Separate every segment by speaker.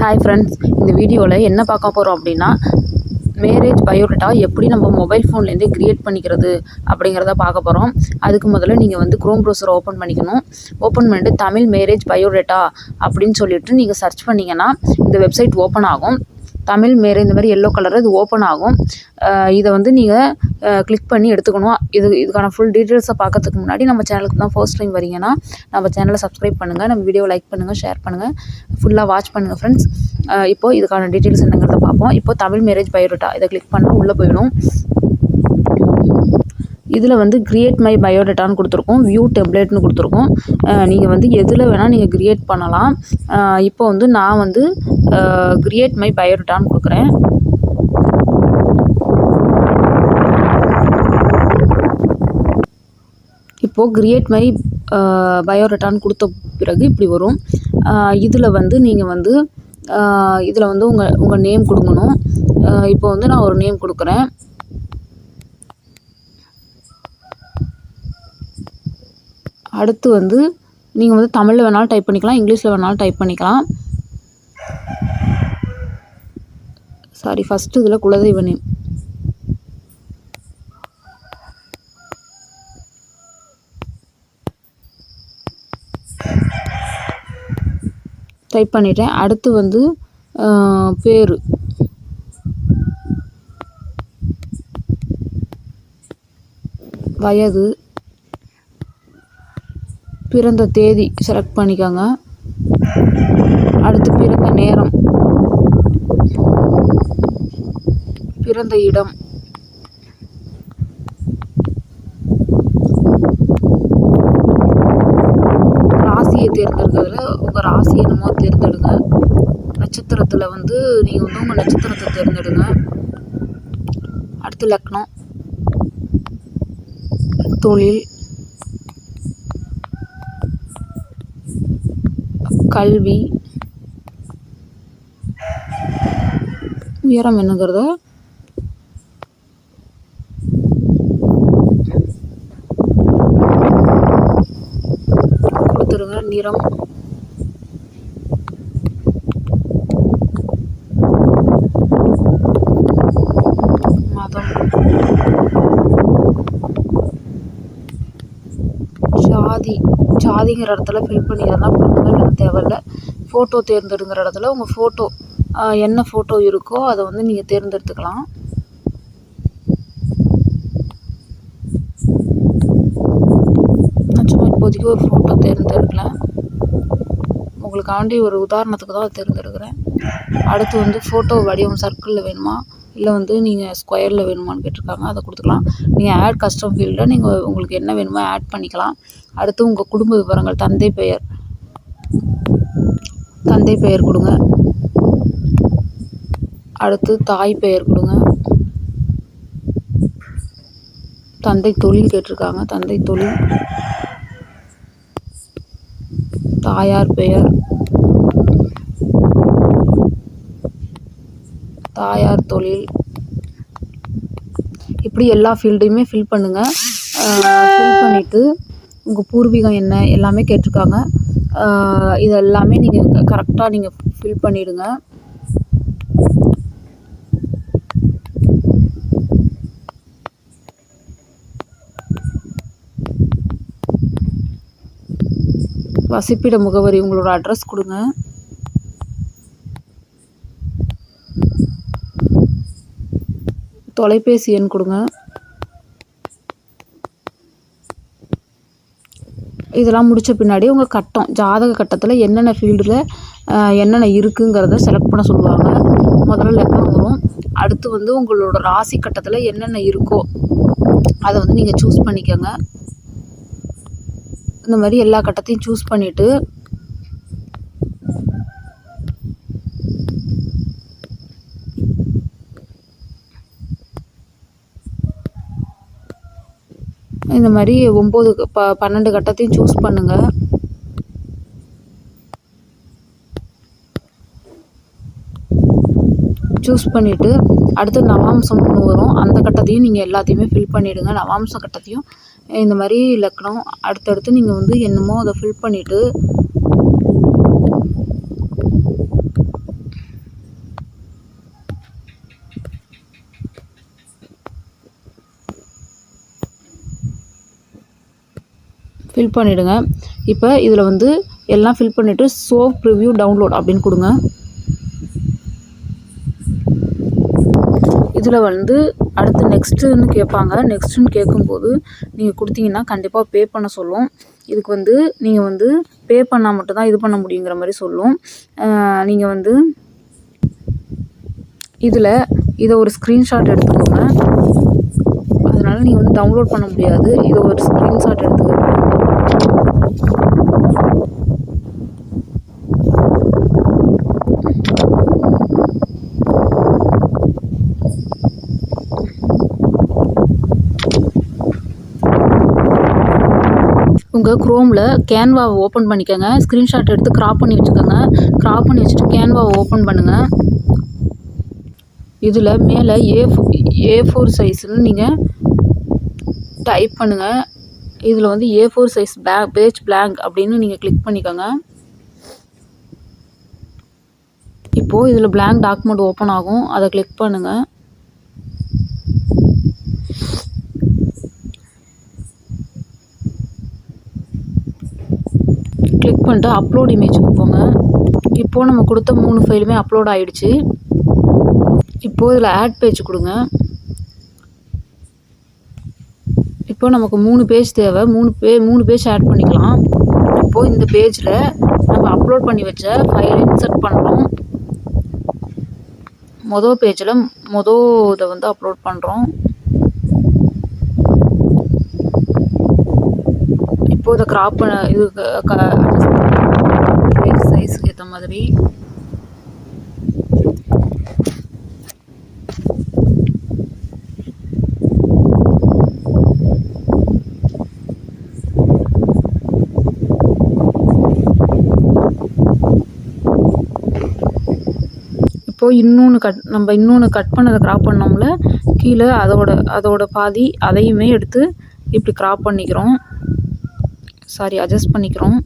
Speaker 1: Hi friends, இந்த வீடியோவில் என்ன பார்க்க போகிறோம் அப்படின்னா, மேரேஜ் பயோடேட்டா எப்படி நம்ம மொபைல் ஃபோன்லேருந்தே க்ரியேட் பண்ணிக்கிறது அப்படிங்கிறத பார்க்க போகிறோம். அதுக்கு முதல்ல நீங்கள் வந்து குரோம் ப்ரௌசரை ஓப்பன் பண்ணிக்கணும். ஓப்பன் பண்ணிட்டு தமிழ் மேரேஜ் பயோடேட்டா அப்படின்னு சொல்லிட்டு நீங்கள் சர்ச் பண்ணிங்கன்னா இந்த வெப்சைட் ஓப்பன் ஆகும். தமிழ் மேரேஜ் இந்த மாதிரி எல்லோ கலரில் இது ஓப்பன் ஆகும். இதை வந்து நீங்கள் கிளிக் பண்ணி எடுத்துக்கணும். இதுக்கான ஃபுல் டீட்டெயில்ஸை பார்க்கறதுக்கு முன்னாடி நம்ம சேனலுக்கு தான் ஃபர்ஸ்ட் டைம் வரீங்கன்னா நம்ம சேனலை சப்ஸ்கிரைப் பண்ணுங்கள், நம்ம வீடியோ லைக் பண்ணுங்கள், ஷேர் பண்ணுங்கள், ஃபுல்லாக வாட்ச் பண்ணுங்கள் ஃப்ரெண்ட்ஸ். இப்போது இதுக்கான டீட்டெயில்ஸ் என்னங்கிறத பார்ப்போம். இப்போது தமிழ் மேரேஜ் பயோடேட்டா இதை கிளிக் பண்ணால் உள்ளே போயிடும். இதில் வந்து கிரியேட் மை பயோடேட்டான்னு கொடுத்துருக்கோம், வியூ டெம்ப்ளேட்னு கொடுத்துருக்கோம். நீங்கள் வந்து எதில் வேணால் நீங்கள் கிரியேட் பண்ணலாம். இப்போ வந்து நான் வந்து கிரியேட் மை பயோடேட்டான்னு கொடுக்குறேன். இப்போது கிரியேட் மை பயோடேட்டான்னு கொடுத்த பிறகு இப்படி வரும். இதில் வந்து நீங்கள் வந்து இதில் வந்து உங்கள் நேம் கொடுக்கணும். இப்போ வந்து நான் ஒரு நேம் கொடுக்குறேன். அடுத்து வந்து நீங்கள் வந்து தமிழில் வேணாலும் டைப் பண்ணிக்கலாம், இங்கிலீஷில் வேணாலும் டைப் பண்ணிக்கலாம். ஃபஸ்ட்டு இதில் குலதெய்வ நேம் டைப் பண்ணிட்டேன். அடுத்து வந்து பேர், வயது, பிறந்த தேதி செலக்ட் பண்ணிக்கோங்க. அடுத்து பிறந்த நேரம், பிறந்த இடம், ராசியை தேர்ந்தெடுக்கிறதுல உங்கள் ராசி என்னமோ தேர்ந்தெடுங்க. நட்சத்திரத்தில் வந்து நீங்கள் வந்து உங்கள் நட்சத்திரத்தை தேர்ந்தெடுங்க. அடுத்து லக்னம், தொழில், கல்வி, உயரம் என்னங்கிறத கொடுத்துருங்க. நிறம், மதம், ஜாதிங்கிற இடத்துல ஃபில் பண்ணிடலாம். பண்ணுங்கள், தேவையில்லை. ஃபோட்டோ தேர்ந்தெடுங்கிற இடத்துல உங்கள் ஃபோட்டோ என்ன ஃபோட்டோ இருக்கோ அதை வந்து நீங்கள் தேர்ந்தெடுத்துக்கலாம். நான் சும்மா இப்போதைக்கு ஒரு ஃபோட்டோ தேர்ந்தெடுக்கலாம், உங்களுக்காண்டி ஒரு உதாரணத்துக்கு தான் தேர்ந்தெடுக்கிறேன். அடுத்து வந்து ஃபோட்டோ வடிவம் சர்க்கிளில் வேணுமா இல்லை வந்து நீங்கள் ஸ்கொயரில் வேணுமான்னு கேட்டிருக்காங்க, அதை கொடுத்துக்கலாம். நீங்கள் ஆட் கஸ்டம் ஃபீல்டில் நீங்கள் உங்களுக்கு என்ன வேணுமோ ஆட் பண்ணிக்கலாம். அடுத்து உங்கள் குடும்ப விவரங்கள், தந்தை பெயர் கொடுங்க. அடுத்து தாய் பெயர் கொடுங்க. தந்தை தொழில் கேட்டிருக்காங்க, தந்தை தொழில். தாயார் பெயர், தாயார் தொழில். இப்படி எல்லா ஃபீல்டையுமே ஃபில் பண்ணுங்கள். ஃபில் பண்ணிவிட்டு உங்கள் பூர்வீகம் என்ன எல்லாமே கேட்டிருக்காங்க. இது எல்லாமே நீங்கள் கரெக்டாக நீங்கள் ஃபில் பண்ணிவிடுங்க. வசிப்பிட முகவரி, உங்களோட அட்ரஸ் கொடுங்க. தொலைபேசி எண் கொடுங்க. இதெல்லாம் முடித்த பின்னாடி உங்கள் கட்டம், ஜாதக கட்டத்தில் என்னென்ன ஃபீல்டில் என்னென்ன இருக்குங்கிறத செலக்ட் பண்ண சொல்லுவாங்க. முதல்ல லக்னம் வரும். அடுத்து வந்து உங்களோட ராசி கட்டத்தில் என்னென்ன இருக்கோ அதை வந்து நீங்கள் சூஸ் பண்ணிக்கோங்க. இந்த மாதிரி எல்லா கட்டத்தையும் சூஸ் பண்ணிவிட்டு இந்த மாதிரி 12 கட்டத்தையும் சூஸ் பண்ணுங்கள். சூஸ் பண்ணிவிட்டு அடுத்து நவாம்சம் ஒன்று வரும், அந்த கட்டத்தையும் நீங்கள் எல்லாத்தையுமே ஃபில் பண்ணிவிடுங்க. நவாம்ச கட்டத்தையும் இந்த மாதிரி லக்னம் அடுத்தடுத்து நீங்கள் வந்து என்னமோ அதை ஃபில் பண்ணிவிட்டு ஃபில் பண்ணிவிடுங்க. இப்போ இதில் வந்து எல்லாம் ஃபில் பண்ணிவிட்டு ஷோ ப்ரிவ்யூ டவுன்லோட் அப்படின்னு கொடுங்க. இதில் வந்து அடுத்து நெக்ஸ்ட்டுன்னு கேட்பாங்க. நெக்ஸ்ட்டுன்னு கேட்கும்போது நீங்கள் கொடுத்தீங்கன்னா கண்டிப்பாக பே பண்ண சொல்லும். இதுக்கு வந்து நீங்கள் வந்து பே பண்ணால் மட்டும்தான் இது பண்ண முடியுங்கிற மாதிரி சொல்லும். நீங்கள் வந்து இதை ஒரு ஸ்க்ரீன்ஷாட் எடுத்துக்கோங்க. அதனால் நீங்கள் வந்து டவுன்லோட் பண்ண முடியாது. இதை ஒரு ஸ்க்ரீன்ஷாட் எடுத்துக்கோங்க. உங்கள் க்ரோமில் கேன்வாவை ஓப்பன் பண்ணிக்கோங்க. ஸ்க்ரீன்ஷாட் எடுத்து க்ராப் பண்ணி வச்சுக்கோங்க. க்ராப் பண்ணி வச்சுட்டு கேன்வாவை ஓப்பன் பண்ணுங்கள். இதில் மேலே A4 சைஸ்ன்னு நீங்கள் டைப் பண்ணுங்கள். இதில் வந்து A4 சைஸ் பேஜ் பிளாங்க் அப்படின்னு நீங்கள் கிளிக் பண்ணிக்கோங்க. இப்போது இதில் பிளாங்க் டாக்குமெண்ட் ஓப்பன் ஆகும். அதை கிளிக் பண்ணுங்கள். கிளிக் பண்ணிட்டு அப்லோட் இமேஜுக்கு போங்க. இப்போது நம்ம கொடுத்த 3 ஃபைலுமே அப்லோட் ஆகிடுச்சு. இப்போது இதில் ஆட் பேஜ் கொடுங்க. இப்போ நமக்கு 3 பேஜ் தேவை. 3 பேஜ் ஆட் பண்ணிக்கலாம். இப்போது இந்த பேஜில் நம்ம அப்லோட் பண்ணி வச்ச ஃபைலை இன்சர்ட் பண்ணுறோம். பேஜில் இதை வந்து அப்லோட் பண்ணுறோம். இப்போது இதை க்ராப் பண்ண பேஜ் சைஸுக்கு ஏற்ற மாதிரி இப்போது இன்னொன்று கட் பண்ணதை க்ராப் பண்ணோம்ல, கீழே அதோட பாதி அதையுமே எடுத்து இப்படி க்ராப் பண்ணிக்கிறோம். அட்ஜஸ்ட் பண்ணிக்கிறோம்.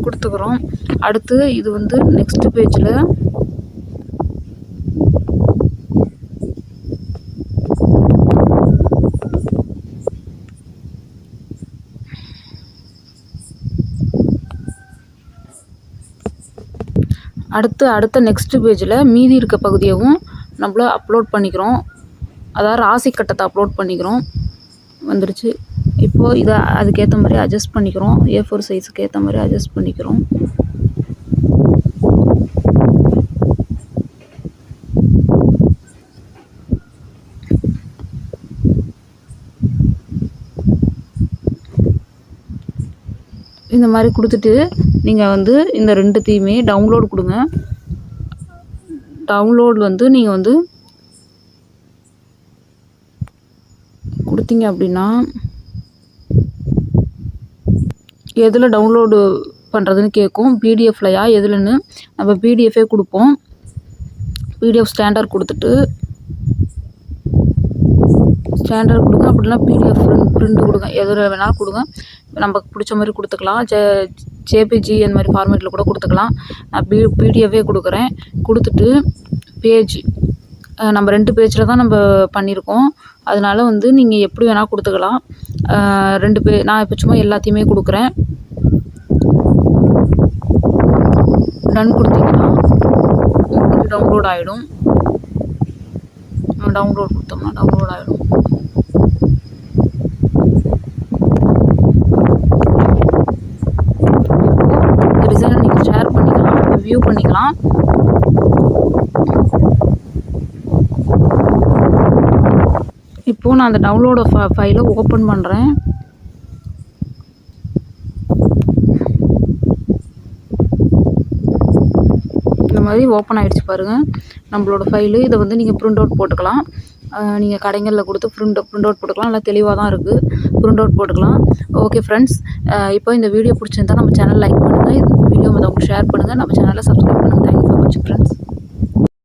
Speaker 1: கொடுத்துக்கிறோம். அடுத்து இது வந்து நெக்ஸ்ட் பேஜில் அடுத்த நெக்ஸ்ட் பேஜில் மீதி இருக்க பகுதியவும் நம்மள அப்லோட் பண்ணிக்கிறோம். அதாவது ராசி கட்டத்தை அப்லோட் பண்ணிக்கிறோம். வந்துடுச்சு. இப்போது இதை அதுக்கேற்ற மாதிரி அட்ஜஸ்ட் பண்ணிக்கிறோம். A4 சைஸுக்கு ஏற்ற மாதிரி அட்ஜஸ்ட் பண்ணிக்கிறோம். இந்த மாதிரி கொடுத்துட்டு நீங்கள் வந்து இந்த 2த்தையுமே டவுன்லோட் கொடுங்க. டவுன்லோட் வந்து நீங்கள் வந்து கொடுத்தீங்க அப்படின்னா எதில் டவுன்லோடு பண்ணுறதுன்னு கேட்கும். பிடிஎஃப்லையா எதுலன்னு நம்ம பிடிஎஃபே கொடுப்போம். பிடிஎஃப் ஸ்டாண்டர்ட் கொடுத்துட்டு ஸ்டாண்டர்ட் கொடுங்க. அப்படின்னா பிடிஎஃப் பிரிண்ட் கொடுங்க. எதில் வேணாலும் கொடுங்க. நமக்கு பிடிச்ச மாதிரி கொடுத்துக்கலாம். ஜேபிஜி அந்த மாதிரி ஃபார்மேட்டில் கூட கொடுத்துக்கலாம். நான் பிடிஎஃபே கொடுக்குறேன். கொடுத்துட்டு பேஜ் நம்ம 2 பேஜில் தான் நம்ம பண்ணியிருக்கோம். அதனால் வந்து நீங்கள் எப்படி வேணால் கொடுத்துக்கலாம். 2 நான் இப்போ சும்மா எல்லாத்தையுமே கொடுக்குறேன். டன் கொடுத்தீங்கன்னா டவுன்லோட் ஆகிடும். டவுன்லோட் கொடுத்தோம்னா டவுன்லோட் ஆகிடும். இந்த டிசைனை நீங்கள் ஷேர் பண்ணிக்கலாம், வியூ பண்ணிக்கலாம். இப்போது நான் அந்த டவுன்லோட ஃபைலை ஓப்பன் பண்ணுறேன். இந்த மாதிரி ஓப்பன் ஆகிடுச்சு பாருங்கள் நம்மளோட ஃபைலு. இதை வந்து நீங்கள் ப்ரிண்ட் அவுட் போட்டுக்கலாம். நீங்கள் கடைகளில் கொடுத்து ப்ரிண்ட் அவுட் போட்டுக்கலாம். நல்லா தெளிவாக தான் இருக்குது. ப்ரிண்ட் அவுட் போட்டுக்கலாம். ஓகே ஃப்ரெண்ட்ஸ், இப்போ இந்த வீடியோ பிடிச்சிருந்தா நம்ம சேனல் லைக் பண்ணுங்கள். இந்த வீடியோ மற்றவங்களுக்கு ஷேர் பண்ணுங்கள். நம்ம சேனலை சப்ஸ்கிரைப் பண்ணுங்கள். தேங்க்யூ.